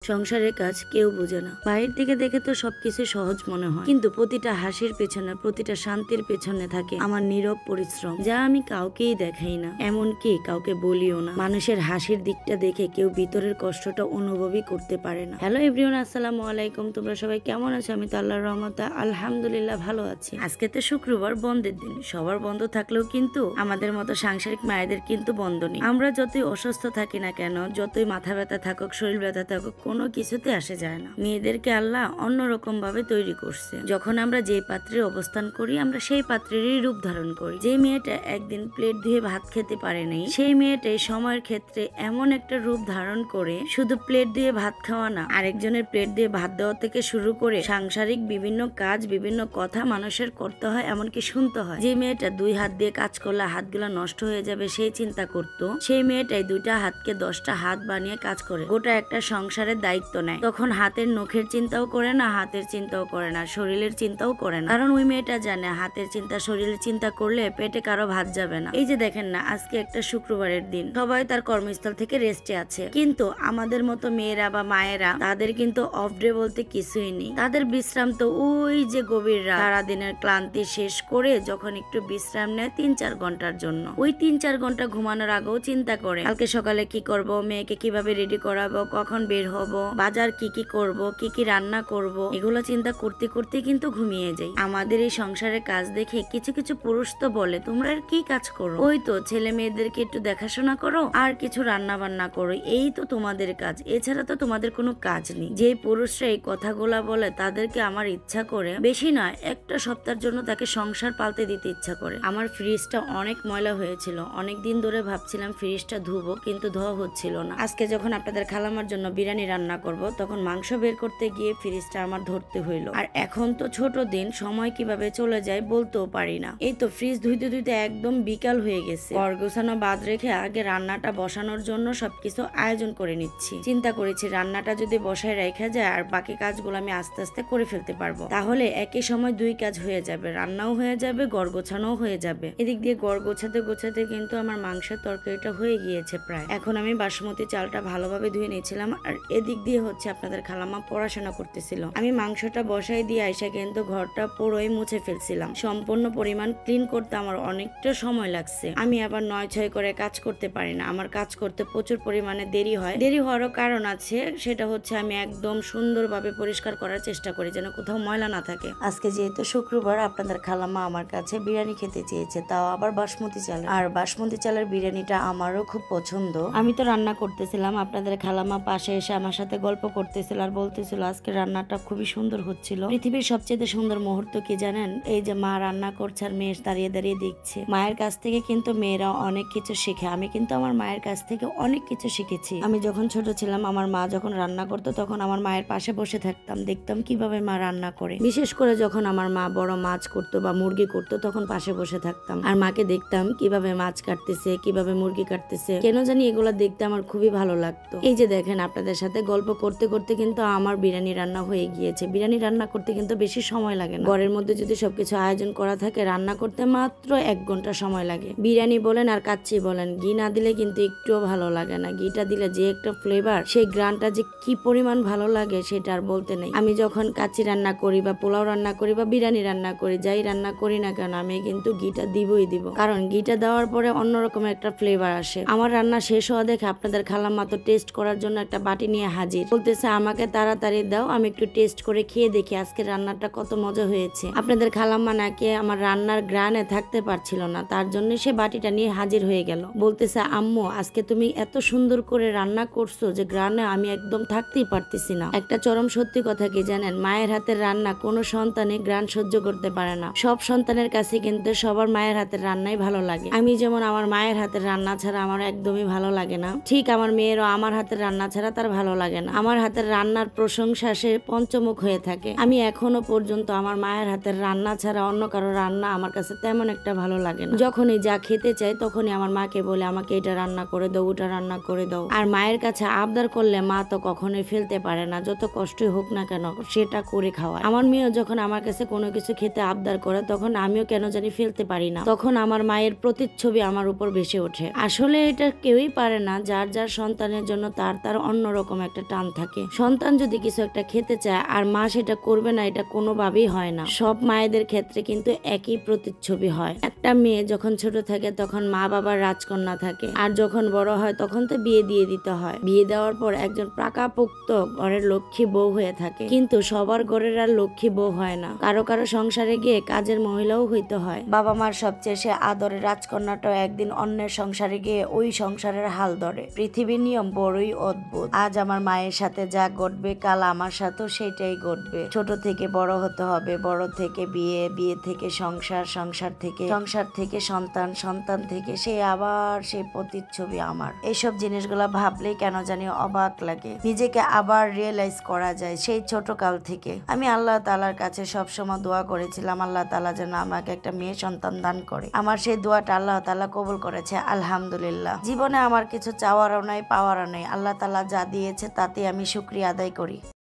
সংসারের কাজ কেউ বোঝে না। বাইরের দিকে দেখে তো সবকিছু সহজ মনে হয়, কিন্তু প্রতিটা হাসির পেছনে, প্রতিটা শান্তির পেছনে থাকে আমার নীরব পরিশ্রম, যা আমি কাউকেই দেখাই না, এমনকি কাউকে বলিও না। মানুষের হাসির দিকটা দেখে কেউ ভিতরের কষ্টটা অনুভবই করতে পারে না। হ্যালো এভরিওয়ান, আসসালামু আলাইকুম। তোমরা সবাই কেমন আছো? আমি তো আল্লাহর রহমতে আলহামদুলিল্লাহ ভালো আছি। আজকে তো শুক্রবার, বন্ধের দিন। সবার বন্ধ থাকলেও কিন্তু আমাদের মতো সাংসারিক মায়েদের কিন্তু বন্ধ নেই। আমরা যতই অসুস্থ থাকি না কেন, যতই মাথা ব্যথা থাকুক, শরীর ব্যথা থাকুক, কোনো কিছুতে আসে যায় না। মেয়েদেরকে আল্লাহ অন্যরকম ভাবে তৈরি করছে। যখন আমরা যে পাত্রে অবস্থান করি, আমরা সেই পাত্রেরই রূপ ধারণ করি। যে মেয়েটা একদিন প্লেট ধুয়ে ভাত খেতে পারে নাই, সেই মেয়েটাই সময়ের ক্ষেত্রে এমন একটা রূপ ধারণ করে, শুধু প্লেট দিয়ে ভাত খাওয়া না, আরেকজনের প্লেট দিয়ে ভাত দেওয়া থেকে শুরু করে সাংসারিক বিভিন্ন কাজ, বিভিন্ন কথা মানুষের করতে হয়, এমনকি শুনতে হয়। যে মেয়েটা 2 হাত দিয়ে কাজ করলে হাতগুলো নষ্ট হয়ে যাবে সেই চিন্তা করতো, সেই মেয়েটাই 2টা হাতকে 10টা হাত বানিয়ে কাজ করে গোটা একটা সংসারের দায়িত্ব নেয়। তখন হাতের নখের চিন্তাও করে না, হাতের চিন্তাও করে না, শরীরের চিন্তাও করে না। কারণ ওই মেয়েটা জানে হাতের চিন্তা, শরীরের চিন্তা করলে পেটে কারো ভাত যাবে না। এই যে দেখেন না, আজকে একটা শুক্রবারের দিন, সবাই তার কর্মস্থল থেকে রেস্টে আছে, কিন্তু আমাদের মতো মেয়েরা বা মায়েরা, তাদের কিন্তু অফ ডে বলতে কিছুই নেই। তাদের বিশ্রাম তো ওই যে গভীর রাত, সারাদিনের ক্লান্তি শেষ করে যখন একটু বিশ্রাম নেয় 3-4 ঘন্টার জন্য, ওই 3-4 ঘন্টা ঘুমানোর আগেও চিন্তা করে কালকে সকালে কি করব, মেয়েকে কিভাবে রেডি করাবো, কখন বের হব, বাজার কি কি করব, কি কি রান্না করব, এগুলো চিন্তা করতে করতে কিন্তু ঘুমিয়ে যাই। আমাদের এই সংসারের কাজ দেখে কিছু কিছু পুরুষ তো বলে, তোমরা আর কি কাজ করো, ওই তো ছেলে মেয়েদেরকে একটু দেখাশোনা করো আর কিছু রান্না বান্না করো, এই তো তোমাদের কাজ, এছাড়া তো তোমাদের কোনো কাজ নেই। যে পুরুষরা এই কথাগুলা বলে, তাদেরকে আমার ইচ্ছা করে বেশি নয়, একটা সপ্তাহের জন্য তাকে সংসার পাল্টে দিতে ইচ্ছা করে। আমার ফ্রিজটা অনেক ময়লা হয়েছিল, অনেক দিন ধরে ভাবছিলাম ফ্রিজটা ধুবো, কিন্তু ধোয়া হচ্ছিল না। আজকে যখন আপনাদের খালামার জন্য বিরিয়ানি রান্না করব, তখন মাংস বের করতে গিয়ে ফ্রিজটা আমার ধরতে হইলো। আর এখন তো ছোট দিন, সময় কিভাবে চলে যায় বলতেও পারি না। এই তো ফ্রিজ ধুইতে ধুইতে একদম বিকাল হয়ে গেছে। ঘর গোছানো বাদ রেখে আগে রান্নাটা বসানোর জন্য সবকিছু আয়োজন করে নিচ্ছি। চিন্তা করেছি রান্নাটা যদি বসায় রেখা যায় আর বাকি কাজগুলো আমি আস্তে আস্তে করে ফেলতে পারবো, তাহলে একই সময় 2 কাজ হয়ে যাবে, রান্নাও হয়ে যাবে, ঘর গোছানোও হয়ে যাবে। এদিক দিয়ে ঘর গোছাতে গোছাতে কিন্তু আমার মাংসের তরকারিটা হয়ে গিয়েছে প্রায়। এখন আমি বাসমতি চালটা ভালোভাবে ধুয়ে নিয়েছিলাম, আর এদিক দিয়ে হচ্ছে আপনাদের খালামা পড়াশোনা করতেছিল। আমি মাংসটা বসাই দিয়ে আইসা কিন্তু ঘরটা পুরোই মুছে ফেলছিলাম। সম্পূর্ণ পরিমাণ ক্লিন করতে আমার অনেকটা সময় লাগছে। আমি আবার 9-6 করে কাজ করতে পারি না, আমার কাজ করতে প্রচুর পরিমাণে দেরি হয়। দেরি হওয়ারও কারণ আছে, সেটা হচ্ছে আমি একদম সুন্দরভাবে পরিষ্কার করার চেষ্টা করি যেন কোথাও ময়লা না থাকে। আজকে যেহেতু শুক্রবার, আপনাদের খালামা আমার কাছে বিরিয়ানি খেতে চেয়েছে, তাও আবার বাসমতি চাল। আর বাসমতি চালের বিরিয়ানিটা আমারও খুব পছন্দ। আমি তো রান্না করতেছিলাম, আপনাদের খালামা পাশে এসে আমার সাথে গল্প করতেছিল আর বলতেছিল আজকে রান্নাটা খুবই সুন্দর হচ্ছিল। পৃথিবীর সবচেয়ে সুন্দর মুহূর্ত কি জানেন? এই যে মা রান্না করছে আর মেয়ে দাঁড়িয়ে দাঁড়িয়ে দেখছে। মায়ের কাছ থেকে কিন্তু মেয়েরা অনেক কিছু শেখে। আমি কিন্তু আমার মায়ের কাছ থেকে অনেক কিছু শিখেছি। আমি যখন ছোট ছিলাম, আমার মা যখন রান্না করতো, তখন আমার মায়ের পাশে বসে থাকতাম, দেখতাম কিভাবে মা রান্না করে। বিশেষ করে যখন আমার মা বড় মাছ করতো বা মুরগি করতো, তখন পাশে বসে থাকতাম আর মাকে দেখতাম কিভাবে মাছ কাটতেছে, কিভাবে মুরগি কাটতেছে। কেন জানি এগুলো দেখতে আমার খুবই ভালো লাগতো। এই যে দেখেন, আপনাদের সাথে গল্প করতে করতে কিন্তু আমার বিরিয়ানি রান্না হয়ে গিয়েছে। বিরিয়ানি রান্না করতে কিন্তু বেশি সময় লাগে না। ঘরের মধ্যে যদি সবকিছু আয়োজন করা থাকে, রান্না করতে মাত্র 1 ঘন্টা সময় লাগে। বিরিয়ানি বলেন আর কাচ্চি বলেন, ঘি না দিলে কিন্তু একটুও ভালো লাগে না। ঘিটা দিলে যে একটা ফ্লেভার, সেই গ্রানটা যে কি পরিমাণ ভালো লাগে সেটা আর বলতে নেই। আমি যখন কাচ্চি রান্না করি বা পোলাও রান্না করি বা বিরিয়ানি রান্না করি, যাই রান্না করি না কেন, আমি কিন্তু ঘিটা দিবই দিব। কারণ ঘিটা দেওয়ার পরে অন্যরকম একটা ফ্লেভার আসে। আমার রান্না শেষ হওয়া দেখে আপনাদের খালাম্মা তো টেস্ট করার জন্য একটা বাটি নিয়ে হাজির, বলতেছে আমাকে তাড়াতাড়ি দাও, আমি একটু টেস্ট করে খেয়ে দেখি আজকে রান্নাটা কত মজা হয়েছে। আপনাদের খালাম্মা নাকি আমার রান্নার গ্রানে থাকতে পারছিল না, তার জন্য সে বাটিটা নিয়ে হাজির হয়ে গেল। বলতেছে আম্মু, আজকে তুমি এত সুন্দর করে রান্না করছো যে গ্রানে আমি একদম থাকতেই পারতেছি না। একটা চরম সত্যি কথা কি জানেন? মায়ের হাতের রান্না কোনো সন্তানই গ্রান সহ্য করতে পারে না। সব সন্তানের কাছে কিন্তু সবার মায়ের হাতের রান্নাই ভালো লাগে। আমি যেমন আমার মায়ের হাতের রান্না ছাড়া আমার একদমই ভালো লাগে না, ঠিক আমার মেয়েরও আমার হাতের রান্না ছাড়া তার ভালো লাগে না। আমার হাতের রান্নার প্রশংসা সে পঞ্চমুখ হয়ে থাকে। আমি এখনো পর্যন্ত আমার মায়ের হাতের রান্না ছাড়া অন্য কারো রান্না আমার কাছে তেমন একটা ভালো লাগে না। যখনই যা খেতে চাই তখনই আমার মাকে বলে আমাকে এটা রান্না করে দাও, ওটা রান্না করে দাও। আর মায়ের কাছে আবদার করলে মা তো কখনোই ফেলতে পারে না, যত কষ্টই হোক না কেন সেটা করে খাওয়ায়। আমার মেয়েও যখন আমার কাছে কোনো কিছু খেতে আবদার করে, তখন আমিও কেন জানি ফেলতে পারি না। তখন আমার মায়ের প্রতিচ্ছবি আমার উপর ভেসে ওঠে। আসলে এটা কেউই পারে না, যার যার সন্তানের জন্য তার তার অন্যরকম একটা টান থাকে। সন্তান যদি কিছু একটা খেতে চায় আর মা সেটা করবে না, এটা কোনোভাবেই হয় না। সব মায়েদের ক্ষেত্রে কিন্তু একই প্রতিচ্ছবি হয়। একটা মেয়ে যখন ছোট থাকে তখন মা বাবার রাজকন্যা থাকে, আর যখন বড় হয় তখন তো বিয়ে দিয়ে দিতে হয়। বিয়ে দেওয়ার পর একজন পাকাপোক্ত ঘরের লক্ষ্মী বউ হয়ে থাকে। কিন্তু সবার ঘরের আর লক্ষ্মী বউ হয় না, কারো কারো সংসারে গিয়ে কাজের মহিলাও হইতে হয়। বাবা মার সবচেয়ে সে আদরের রাজকন্যাটাও একদিন অন্যের সংসারে গিয়ে ওই সংসারের হাল ধরে। পৃথিবীর নিয়ম বড়ই অদ্ভুত। আজ আমার মায়ের সাথে যা ঘটবে কাল আমার সাথেও সেটাই ঘটবে। ছোট থেকে বড় হতে হবে, বড় থেকে বিয়ে, বিয়ে থেকে সংসার, সংসার থেকে সন্তান, সন্তান থেকে সে আবার সেই প্রতিচ্ছবি আমার। এইসব জিনিসগুলা ভাবলেই কেন জানি অবাক লাগে। নিজেকে আবার রিয়েলাইজ করা যায় সেই ছোট কাল থেকে। আমি আল্লাহ তাআলার কাছে সবসময় দোয়া করেছিলাম আল্লাহ তাআলা যেন আমাকে একটা মেয়ে সন্তান দান করে। আমার সেই দোয়াটা আল্লাহ তাআলা কবুল করেছে, আলহামদুলিল্লাহ। জীবনে আমার কিছু চাওয়ারও নাই, পাওয়ারও নাই। আল্লাহ তাআলা যা দিয়েছে তাতে আমি শুকরিয়া আদায় করি।